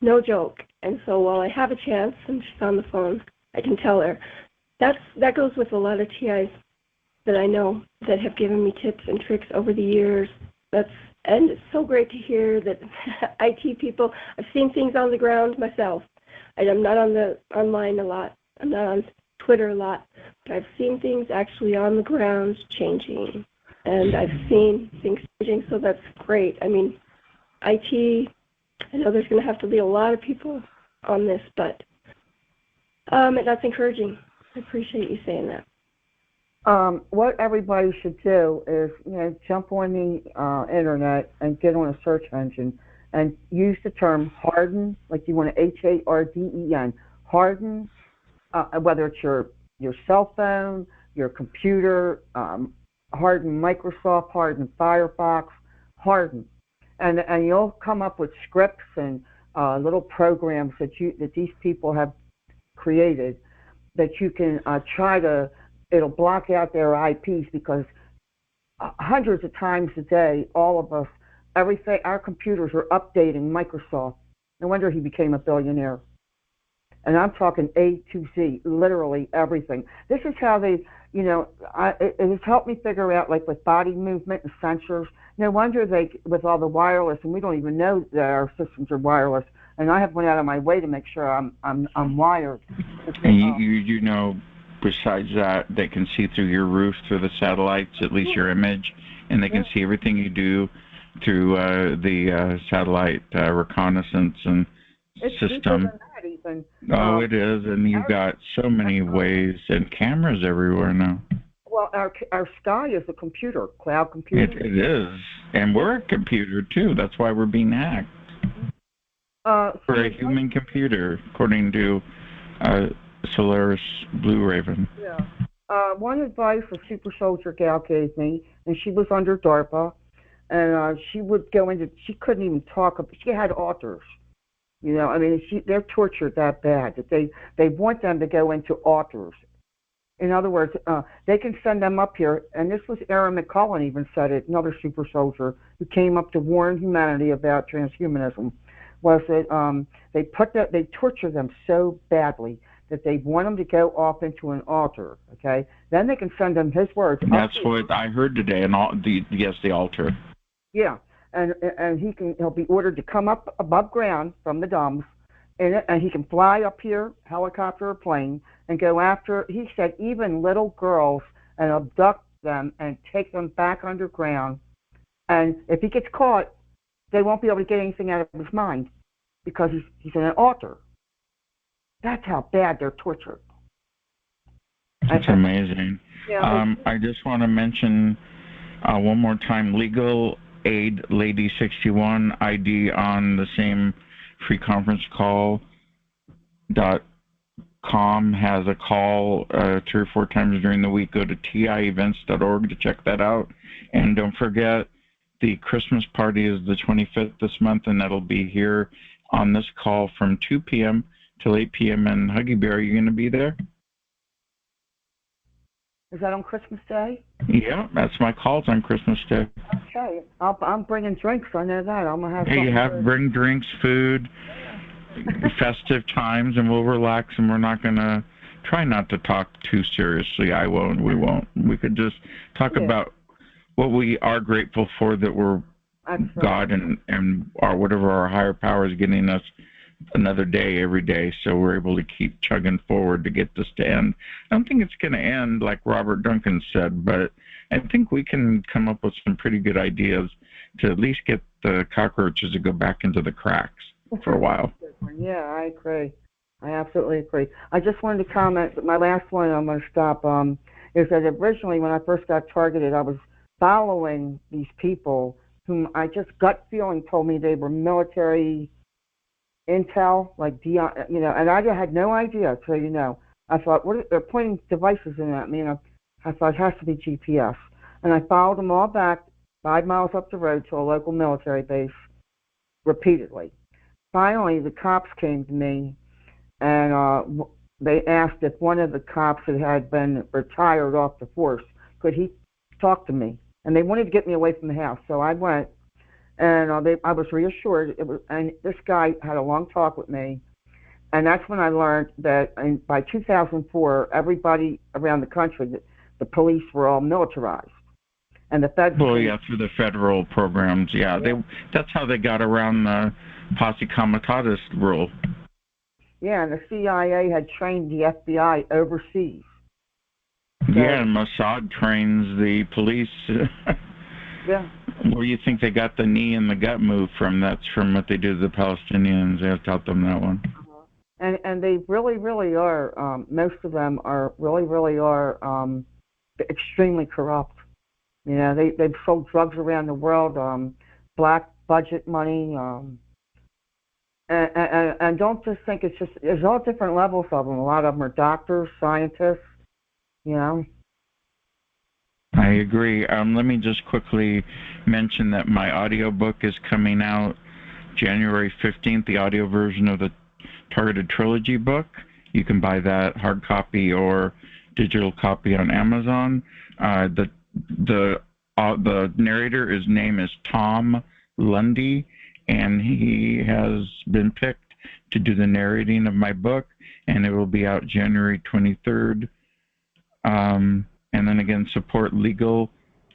Speaker 3: No joke. And so while I have a chance, and she's on the phone, I can tell her. That goes with a lot of TIs that I know that have given me tips and tricks over the years. And it's so great to hear that IT people, I've seen things on the ground myself. I'm not online a lot. I'm not on Twitter a lot. But I've seen things actually on the ground changing. And I've seen things changing, so that's great. I mean, IT, I know there's going to have to be a lot of people on this, but that's encouraging. I appreciate you saying that.
Speaker 4: What everybody should do is, jump on the internet and get on a search engine and use the term harden, like you want to HARDEN, harden, whether it's your cell phone, your computer, harden Microsoft, harden Firefox, harden. And you'll come up with scripts and little programs that these people have created that you can it'll block out their IPs because hundreds of times a day, all of us, our computers are updating Microsoft. No wonder he became a billionaire. And I'm talking A to Z, literally everything. This is how they, it has helped me figure out, like with body movement and sensors. No wonder with all the wireless, and we don't even know that our systems are wireless. And I have went out of my way to make sure I'm wired.
Speaker 1: And you know, besides that, they can see through your roof, through the satellites, at least your image, and they can see everything you do through the satellite reconnaissance and system. It is, and you've got so many ways and cameras everywhere now.
Speaker 4: Well, our sky is a computer, cloud computer.
Speaker 1: It is, and we're a computer too. That's why we're being hacked. We're a human computer, according to Solaris Blue Raven.
Speaker 4: Yeah. One advice a super soldier gal gave me, and she was under DARPA, and she would go into. She couldn't even talk. She had alters. They're tortured that bad that they want them to go into alters. In other words, they can send them up here, and this was Aaron McCullen even said it, another super soldier who came up to warn humanity about transhumanism, was that they torture them so badly that they want them to go off into an altar, okay? Then they can send them his words.
Speaker 1: That's what I heard today, the altar.
Speaker 4: Yeah. And he'll be ordered to come up above ground from the dumps, and he can fly up here, helicopter or plane, and go after, he said, even little girls, and abduct them and take them back underground. And if he gets caught, they won't be able to get anything out of his mind because he's in an altar. That's how bad they're tortured.
Speaker 1: That's amazing. Yeah, I just want to mention one more time, Legal Aid Lady 61 ID on the same free conference call .com has a call 3 or 4 times during the week. Go to tievents.org to check that out, and don't forget the Christmas party is the 25th this month, and that'll be here on this call from 2 p.m. till 8 p.m. And Huggy Bear, are you going to be there?
Speaker 4: Is that on Christmas Day?
Speaker 1: Yeah, that's my calls on Christmas Day.
Speaker 4: Okay. I'm bringing drinks. I know that. I'm going to have
Speaker 1: Hey,
Speaker 4: something
Speaker 1: bring drinks, food, festive times, and we'll relax, and we're not going to try not to talk too seriously. I won't. We won't. We could just talk about what we are grateful for, that we're God and our whatever our higher power is getting us another day every day, so we're able to keep chugging forward to get this to end. I don't think it's going to end like Robert Duncan said, but I think we can come up with some pretty good ideas to at least get the cockroaches to go back into the cracks for a while.
Speaker 4: Yeah, I agree. I absolutely agree. I just wanted to comment, my last one, I'm going to stop, is that originally when I first got targeted, I was following these people whom I just gut feeling told me they were military intel, like Dion, and I had no idea. So I thought, they're pointing devices in at me, and I thought it has to be GPS. And I followed them all back 5 miles up the road to a local military base repeatedly. Finally, the cops came to me, and they asked if one of the cops that had been retired off the force, could he talk to me? And they wanted to get me away from the house, so I went. And I was reassured. And this guy had a long talk with me, and that's when I learned that by 2004, everybody around the country, the police were all militarized, and the feds.
Speaker 1: Well, yeah, through the federal programs, yeah. That's how they got around the posse comitatus rule.
Speaker 4: Yeah, and the CIA had trained the FBI overseas. So,
Speaker 1: yeah, and Mossad trains the police.
Speaker 4: Yeah.
Speaker 1: Where do you think they got the knee and the gut move from? That's from what they do to the Palestinians. They taught them that one.
Speaker 4: And they really, really are, most of them are really are extremely corrupt. They've sold drugs around the world, black budget money, and don't just think it's just, there's all different levels of them. A lot of them are doctors, scientists,
Speaker 1: I agree. Let me just quickly mention that my audiobook is coming out January 15th, the audio version of the Targeted Trilogy book. You can buy that hard copy or digital copy on Amazon. The narrator, name is Tom Lundy, and he has been picked to do the narrating of my book, and it will be out January 23rd. And then again, support Legal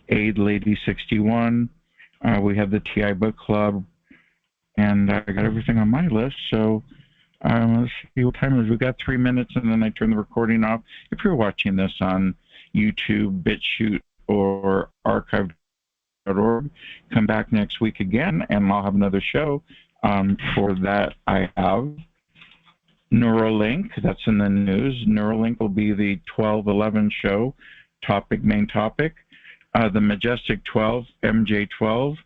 Speaker 1: Aid Lady 61. We have the TI Book Club, and I got everything on my list. So let's see what time it is. We got 3 minutes, and then I turn the recording off. If you're watching this on YouTube, BitChute, or archive.org, come back next week again, and I'll have another show. For that, I have Neuralink. That's in the news. Neuralink will be the 12/11 show. Main topic, the Majestic 12, MJ12,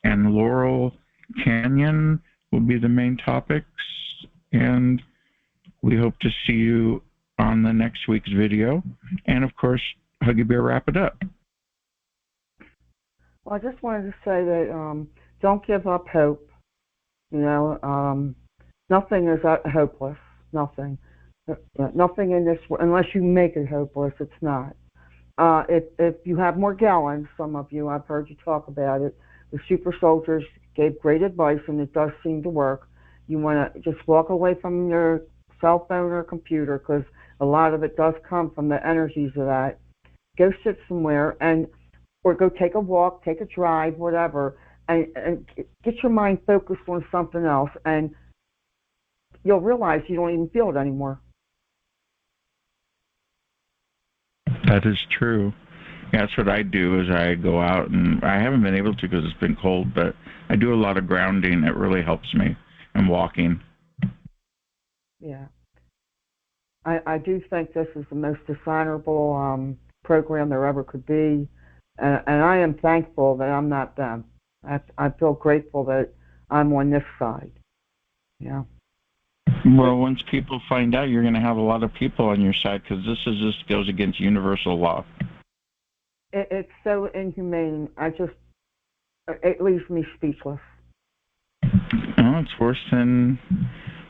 Speaker 1: and Laurel Canyon will be the main topics, and we hope to see you on the next week's video. And of course, Huggy Bear, wrap it up.
Speaker 4: Well, I just wanted to say that don't give up hope. Nothing is hopeless. Nothing in this, unless you make it hopeless, it's not. If you have more gallons, some of you, I've heard you talk about it, the super soldiers gave great advice, and it does seem to work. You want to just walk away from your cell phone or computer, because a lot of it does come from the energies of that. Go sit somewhere, or go take a walk, take a drive, whatever, and get your mind focused on something else, and you'll realize you don't even feel it anymore.
Speaker 1: That is true. Yeah, that's what I do, is I go out, and I haven't been able to because it's been cold, but I do a lot of grounding. It really helps me, and walking.
Speaker 4: Yeah. I do think this is the most dishonorable program there ever could be, and I am thankful that I'm not them. I feel grateful that I'm on this side. Yeah.
Speaker 1: Well, once people find out, you're going to have a lot of people on your side, because this just goes against universal law.
Speaker 4: It's so inhumane. It leaves me speechless.
Speaker 1: Oh, it's worse than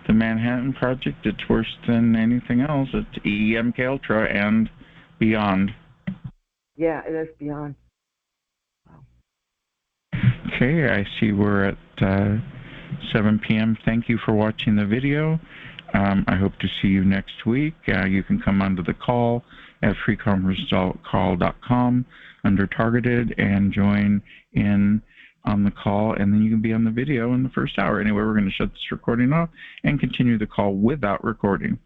Speaker 1: the Manhattan Project. It's worse than anything else. It's EMK Ultra and beyond.
Speaker 4: Yeah, it is beyond.
Speaker 1: Okay, I see we're at 7 p.m. Thank you for watching the video. I hope to see you next week. You can come onto the call at freeconferencecall.com under Targeted and join in on the call, and then you can be on the video in the first hour. Anyway, we're going to shut this recording off and continue the call without recording.